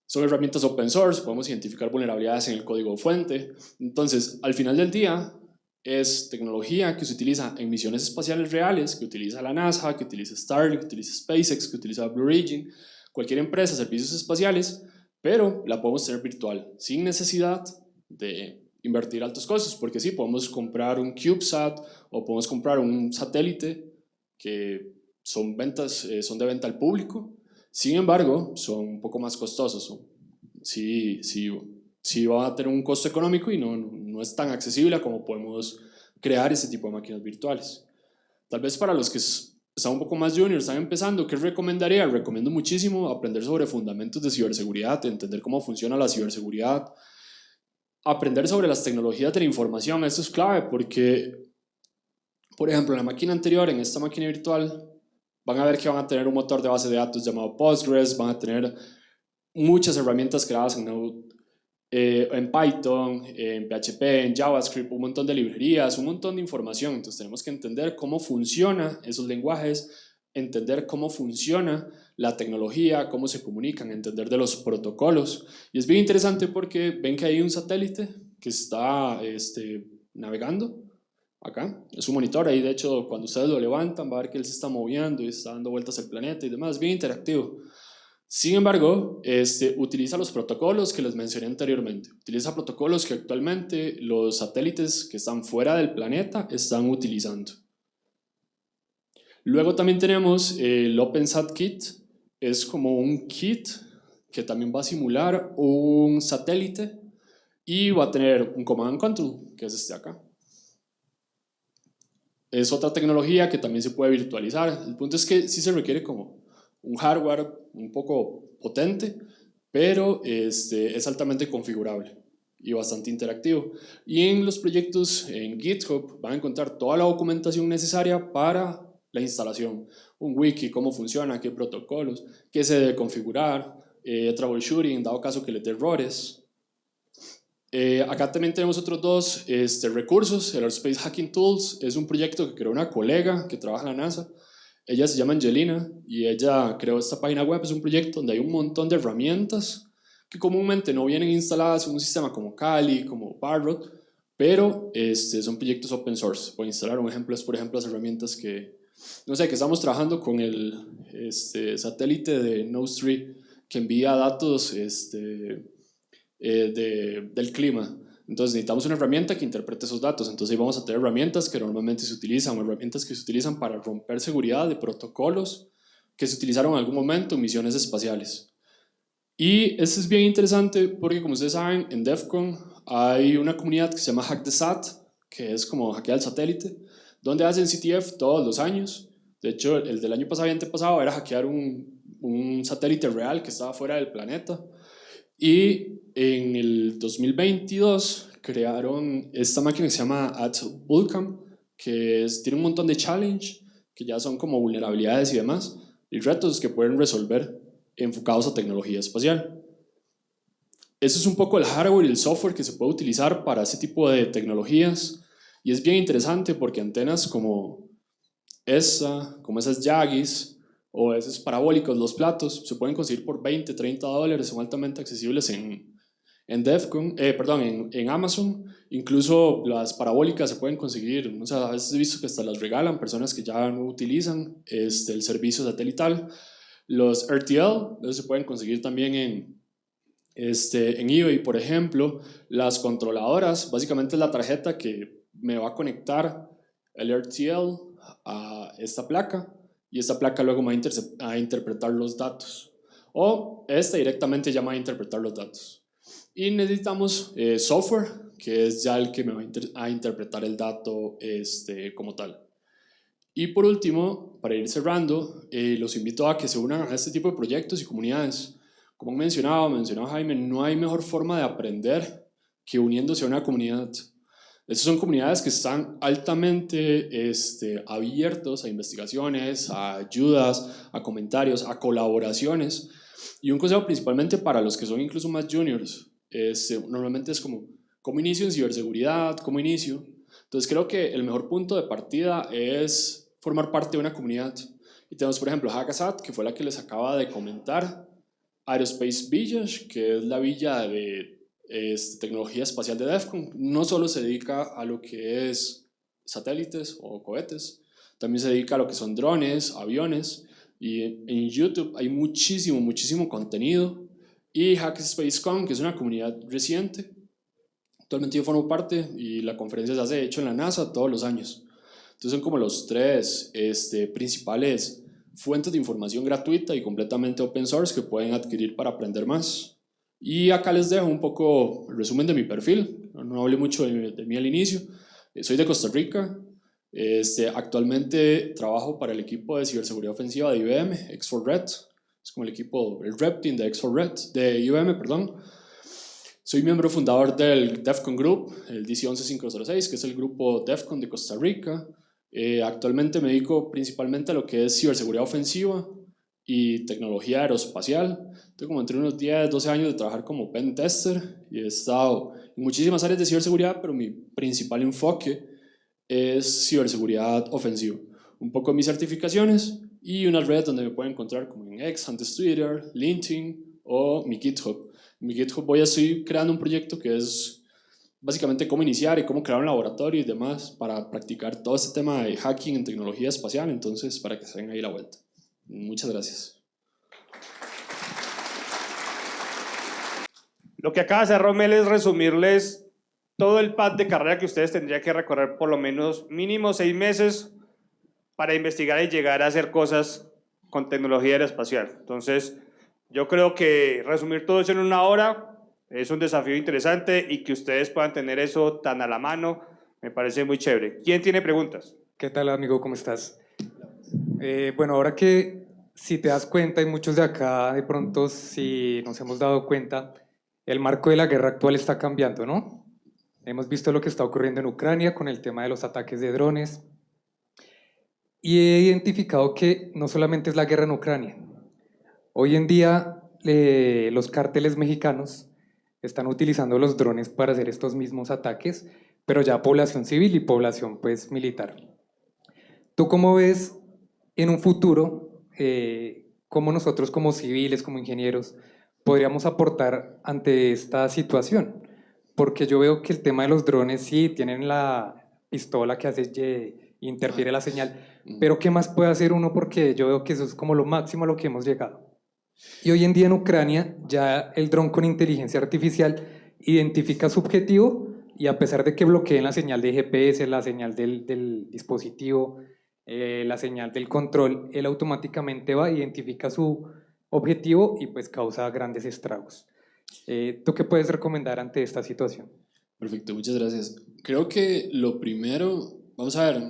Son herramientas open source, podemos identificar vulnerabilidades en el código fuente. Entonces, al final del día, es tecnología que se utiliza en misiones espaciales reales, que utiliza la NASA, que utiliza Starlink, que utiliza SpaceX, que utiliza Blue Origin, cualquier empresa, servicios espaciales, pero la podemos tener virtual, sin necesidad de invertir altos costos, porque sí, podemos comprar un CubeSat o podemos comprar un satélite que son de venta al público, sin embargo, son un poco más costosos. Sí va a tener un costo económico y no es tan accesible como podemos crear ese tipo de máquinas virtuales. Tal vez para los que están un poco más juniors, están empezando, ¿qué recomendaría? Recomiendo muchísimo aprender sobre fundamentos de ciberseguridad, entender cómo funciona la ciberseguridad, aprender sobre las tecnologías de la información. Esto es clave porque, por ejemplo, en la máquina anterior, en esta máquina virtual, van a ver que van a tener un motor de base de datos llamado Postgres, van a tener muchas herramientas creadas en Node, en Python, en PHP, en JavaScript, un montón de librerías, un montón de información. Entonces tenemos que entender cómo funcionan esos lenguajes, entender cómo funciona la tecnología, cómo se comunican, entender de los protocolos. Y es bien interesante porque ven que hay un satélite que está navegando acá, es un monitor, ahí de hecho cuando ustedes lo levantan va a ver que él se está moviendo y está dando vueltas al planeta y demás, bien interactivo. Sin embargo, utiliza los protocolos que les mencioné anteriormente, utiliza protocolos que actualmente los satélites que están fuera del planeta están utilizando. Luego también tenemos el OpenSat Kit, es como un kit que también va a simular un satélite y va a tener un command and control, que es este acá. Es otra tecnología que también se puede virtualizar. El punto es que sí se requiere como un hardware un poco potente, pero es altamente configurable y bastante interactivo. Y en los proyectos en GitHub van a encontrar toda la documentación necesaria para la instalación. Un wiki, cómo funciona, qué protocolos, qué se debe configurar, troubleshooting, dado caso que le dé errores. Acá también tenemos otros dos recursos. El Space Hacking Tools es un proyecto que creó una colega que trabaja en la NASA. Ella se llama Angelina y ella creó esta página web. Es un proyecto donde hay un montón de herramientas que comúnmente no vienen instaladas en un sistema como Kali, como Parrot, pero son proyectos open source. Pueden instalar. Un ejemplo es, por ejemplo, las herramientas que, no sé, que estamos trabajando con el satélite de Nose3 que envía datos del clima. Entonces necesitamos una herramienta que interprete esos datos. Entonces ahí vamos a tener herramientas que normalmente se utilizan, o herramientas que se utilizan para romper seguridad de protocolos que se utilizaron en algún momento en misiones espaciales. Y esto es bien interesante porque, como ustedes saben, en DEF CON hay una comunidad que se llama Hack the Sat, que es como hackear el satélite, donde hacen CTF todos los años. De hecho, el del año pasado y antepasado era hackear un satélite real que estaba fuera del planeta. Y en el 2022 crearon esta máquina que se llama @Vulcan, que tiene un montón de challenge, que ya son como vulnerabilidades y demás, y retos que pueden resolver enfocados a tecnología espacial. Eso es un poco el hardware y el software que se puede utilizar para ese tipo de tecnologías, y es bien interesante porque antenas como como esas Yagis o esos parabólicos, los platos, se pueden conseguir por $20, $30, son altamente accesibles en Amazon. Incluso las parabólicas se pueden conseguir, o sea, a veces he visto que hasta las regalan personas que ya no utilizan el servicio satelital. Los RTL se pueden conseguir también en eBay, por ejemplo. Las controladoras, básicamente es la tarjeta que me va a conectar el RTL a esta placa, y esta placa luego me va a interpretar los datos, o directamente ya me va a interpretar los datos. Y necesitamos software, que es ya el que me va a interpretar el dato como tal. Y por último, para ir cerrando, los invito a que se unan a este tipo de proyectos y comunidades. Como mencionaba Jaime, no hay mejor forma de aprender que uniéndose a una comunidad. Estas son comunidades que están altamente abiertos a investigaciones, a ayudas, a comentarios, a colaboraciones. Y un consejo principalmente para los que son incluso más juniors, normalmente es como, ¿cómo inicio en ciberseguridad? ¿Cómo inicio? Entonces creo que el mejor punto de partida es formar parte de una comunidad. Y tenemos, por ejemplo, Hackasat, que fue la que les acaba de comentar, Aerospace Village, que es la villa de tecnología espacial de DEF CON. No solo se dedica a lo que es satélites o cohetes, también se dedica a lo que son drones, aviones, y en YouTube hay muchísimo contenido. Y HackSpaceCon, que es una comunidad reciente, actualmente yo formo parte, y la conferencia se hace de hecho en la NASA todos los años. Entonces son como los tres principales fuentes de información gratuita y completamente open source que pueden adquirir para aprender más. Y acá les dejo un poco el resumen de mi perfil. No hablé mucho de mí al inicio. Soy de Costa Rica. Actualmente trabajo para el equipo de ciberseguridad ofensiva de IBM, X4Red. Es como el equipo, el Rep Team de X4Red, de IBM, perdón. Soy miembro fundador del DEF CON Group, el DC 11506, que es el grupo DEF CON de Costa Rica. Actualmente me dedico principalmente a lo que es ciberseguridad ofensiva y tecnología aeroespacial. Tengo como entre unos 10, 12 años de trabajar como pen tester y he estado en muchísimas áreas de ciberseguridad, pero mi principal enfoque es ciberseguridad ofensiva. Un poco de mis certificaciones y unas redes donde me pueden encontrar como en X, antes Twitter, LinkedIn o mi GitHub. En mi GitHub estoy creando un proyecto que es básicamente cómo iniciar y cómo crear un laboratorio y demás para practicar todo este tema de hacking en tecnología espacial, entonces para que se den ahí la vuelta. Muchas gracias. Lo que acaba de hacer Romel es resumirles todo el path de carrera que ustedes tendrían que recorrer por lo menos mínimo 6 meses para investigar y llegar a hacer cosas con tecnología aeroespacial. Entonces, yo creo que resumir todo eso en 1 hora es un desafío interesante y que ustedes puedan tener eso tan a la mano me parece muy chévere. ¿Quién tiene preguntas? ¿Qué tal, amigo? ¿Cómo estás? Bueno, ahora que si te das cuenta, y muchos de acá de pronto si nos hemos dado cuenta, el marco de la guerra actual está cambiando, ¿no? Hemos visto lo que está ocurriendo en Ucrania con el tema de los ataques de drones y he identificado que no solamente es la guerra en Ucrania. Hoy en día los cárteles mexicanos están utilizando los drones para hacer estos mismos ataques, pero ya población civil y población pues militar. ¿Tú cómo ves en un futuro cómo nosotros como civiles, como ingenieros, podríamos aportar ante esta situación? Porque yo veo que el tema de los drones sí tienen la pistola que hace interfiere la señal, pero ¿qué más puede hacer uno? Porque yo veo que eso es como lo máximo a lo que hemos llegado. Y hoy en día en Ucrania ya el dron con inteligencia artificial identifica su objetivo y a pesar de que bloqueen la señal de GPS, la señal del dispositivo, la señal del control, él automáticamente va, identifica su objetivo y pues causa grandes estragos. ¿Tú qué puedes recomendar ante esta situación? Perfecto, muchas gracias. Creo que lo primero, vamos a ver,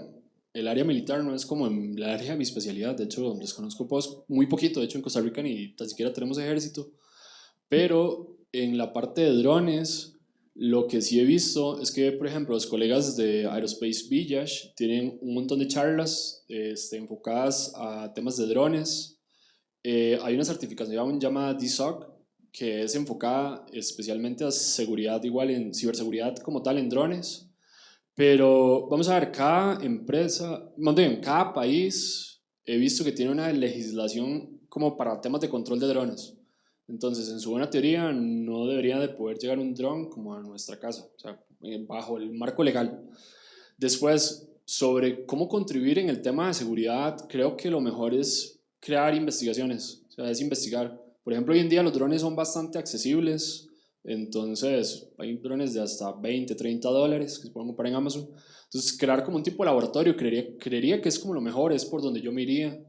el área militar no es como el área de mi especialidad, de hecho desconozco muy poquito, de hecho en Costa Rica ni tan siquiera tenemos ejército, pero en la parte de drones, lo que sí he visto es que, por ejemplo, los colegas de Aerospace Village tienen un montón de charlas enfocadas a temas de drones. Hay una certificación llamada DSOC, que es enfocada especialmente a seguridad, igual en ciberseguridad como tal en drones. Pero vamos a ver, cada empresa, más bien, cada país he visto que tiene una legislación como para temas de control de drones. Entonces, en su buena teoría, no debería de poder llegar un dron como a nuestra casa, o sea, bajo el marco legal. Después, sobre cómo contribuir en el tema de seguridad, creo que lo mejor es crear investigaciones, o sea, es investigar. Por ejemplo, hoy en día los drones son bastante accesibles, entonces hay drones de hasta $20, $30 que se pueden comprar en Amazon. Entonces, crear como un tipo de laboratorio, creería que es como lo mejor, es por donde yo me iría.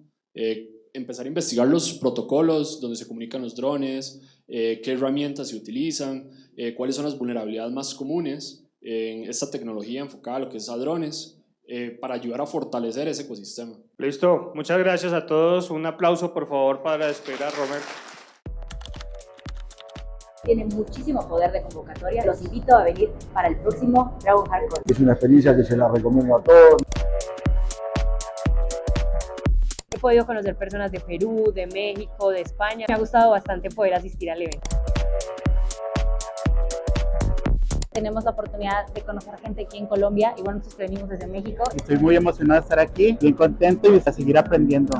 Empezar a investigar los protocolos donde se comunican los drones, qué herramientas se utilizan, cuáles son las vulnerabilidades más comunes en esta tecnología enfocada a lo que es a drones, para ayudar a fortalecer ese ecosistema. Listo, muchas gracias a todos. Un aplauso por favor para despedir a Romel. Tiene muchísimo poder de convocatoria. Los invito a venir para el próximo Dragon Hardcore. Es una experiencia que se la recomiendo a todos. He podido conocer personas de Perú, de México, de España. Me ha gustado bastante poder asistir al evento. Tenemos la oportunidad de conocer gente aquí en Colombia. Igual nosotros venimos desde México. Estoy muy emocionado de estar aquí, bien contento y a seguir aprendiendo.